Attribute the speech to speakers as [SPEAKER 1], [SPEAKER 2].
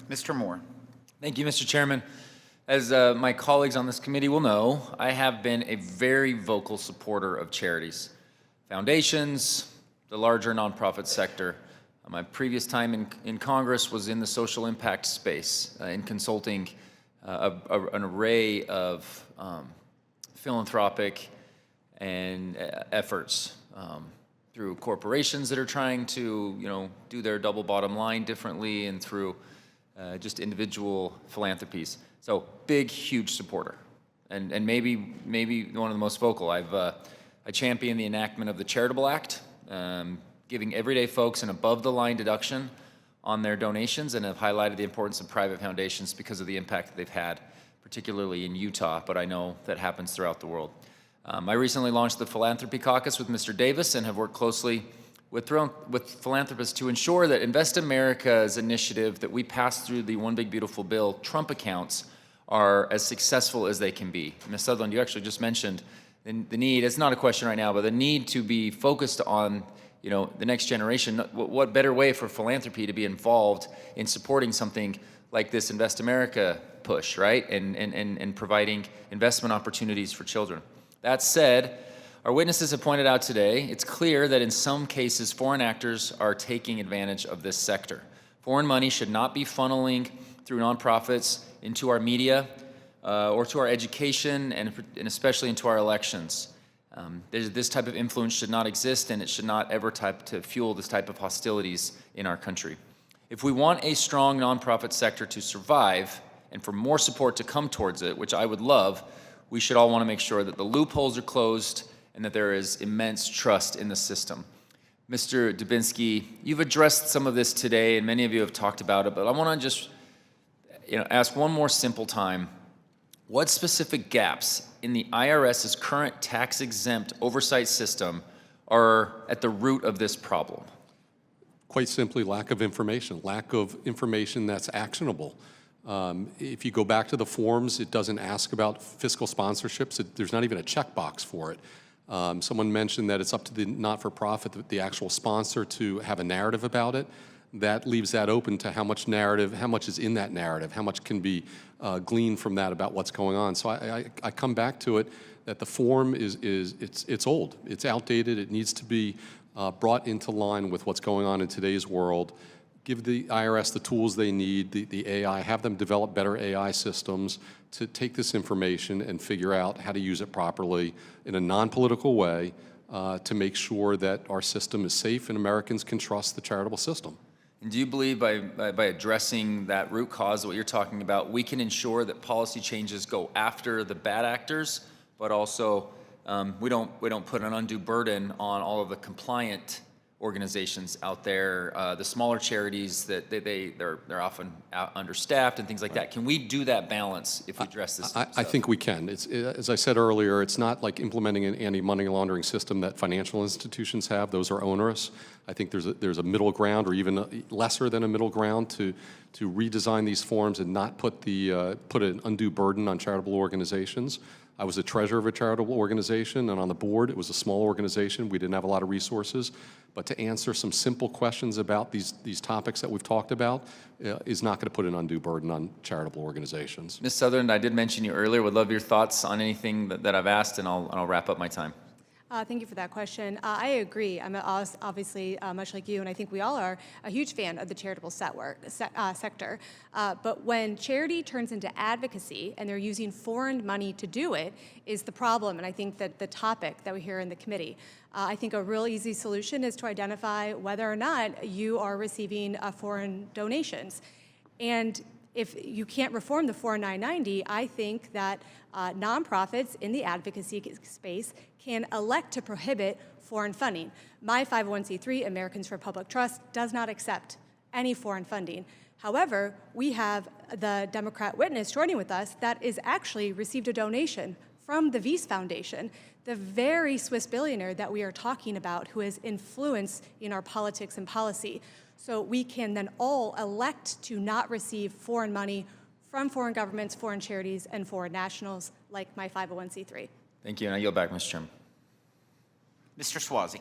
[SPEAKER 1] Mr. Moore.
[SPEAKER 2] Thank you, Mr. Chairman. As my colleagues on this committee will know, I have been a very vocal supporter of charities, foundations, the larger nonprofit sector. My previous time in Congress was in the social impact space, in consulting an array of philanthropic and efforts through corporations that are trying to, do their double bottom line differently, and through just individual philanthropies. So big, huge supporter, and maybe one of the most vocal. I champion the enactment of the Charitable Act, giving everyday folks an above-the-line deduction on their donations, and have highlighted the importance of private foundations because of the impact that they've had, particularly in Utah, but I know that happens throughout the world. I recently launched the Philanthropy Caucus with Mr. Davis and have worked closely with philanthropists to ensure that Invest America's initiative that we passed through the One Big Beautiful Bill Trump accounts are as successful as they can be. Ms. Sutherland, you actually just mentioned the need, it's not a question right now, but the need to be focused on the next generation. What better way for philanthropy to be involved in supporting something like this Invest America push, right? And providing investment opportunities for children. That said, our witnesses have pointed out today, it's clear that in some cases foreign actors are taking advantage of this sector. Foreign money should not be funneling through nonprofits into our media or to our education, and especially into our elections. This type of influence should not exist, and it should not ever to fuel this type of hostilities in our country. If we want a strong nonprofit sector to survive and for more support to come towards it, which I would love, we should all want to make sure that the loopholes are closed and that there is immense trust in the system. Mr. Dubinsky, you've addressed some of this today, and many of you have talked about it, but I want to just ask one more simple time. What specific gaps in the IRS's current tax-exempt oversight system are at the root of this problem?
[SPEAKER 3] Quite simply, lack of information that's actionable. If you go back to the forms, it doesn't ask about fiscal sponsorships. There's not even a checkbox for it. Someone mentioned that it's up to the not-for-profit, the actual sponsor, to have a narrative about it. That leaves that open to how much is in that narrative, how much can be gleaned from that about what's going on. So I come back to it that the form it's old, it's outdated, it needs to be brought into line with what's going on in today's world. Give the IRS the tools they need, the AI, have them develop better AI systems to take this information and figure out how to use it properly in a non-political way to make sure that our system is safe and Americans can trust the charitable system.
[SPEAKER 2] And do you believe by addressing that root cause, what you're talking about, we can ensure that policy changes go after the bad actors, but also we don't put an undue burden on all of the compliant organizations out there, the smaller charities that they're often understaffed and things like that. Can we do that balance if we address this?
[SPEAKER 3] I think we can. As I said earlier, it's not like implementing an anti-money laundering system that financial institutions have. Those are onerous. I think there's a middle ground, or even lesser than a middle ground, to redesign these forms and not put an undue burden on charitable organizations. I was the treasurer of a charitable organization, and on the board, it was a small organization. We didn't have a lot of resources. But to answer some simple questions about these topics that we've talked about is not going to put an undue burden on charitable organizations.
[SPEAKER 2] Ms. Sutherland, I did mention you earlier. Would love your thoughts on anything that I've asked, and I'll wrap up my time.
[SPEAKER 4] Thank you for that question. I agree. I'm obviously, much like you, and I think we all are, a huge fan of the charitable sector. But when charity turns into advocacy and they're using foreign money to do it is the problem, and I think that the topic that we hear in the committee. I think a real easy solution is to identify whether or not you are receiving foreign donations. And if you can't reform the 4990, I think that nonprofits in the advocacy space can elect to prohibit foreign funding. My 501c3, Americans for Public Trust, does not accept any foreign funding. However, we have the Democrat witness joining with us that is actually received a donation from the Weiss Foundation, the very Swiss billionaire that we are talking about who has influence in our politics and policy. So we can then all elect to not receive foreign money from foreign governments, foreign charities, and foreign nationals like my 501c3.
[SPEAKER 2] Thank you, and I yield back, Mr. Chairman.
[SPEAKER 1] Mr. Swazi.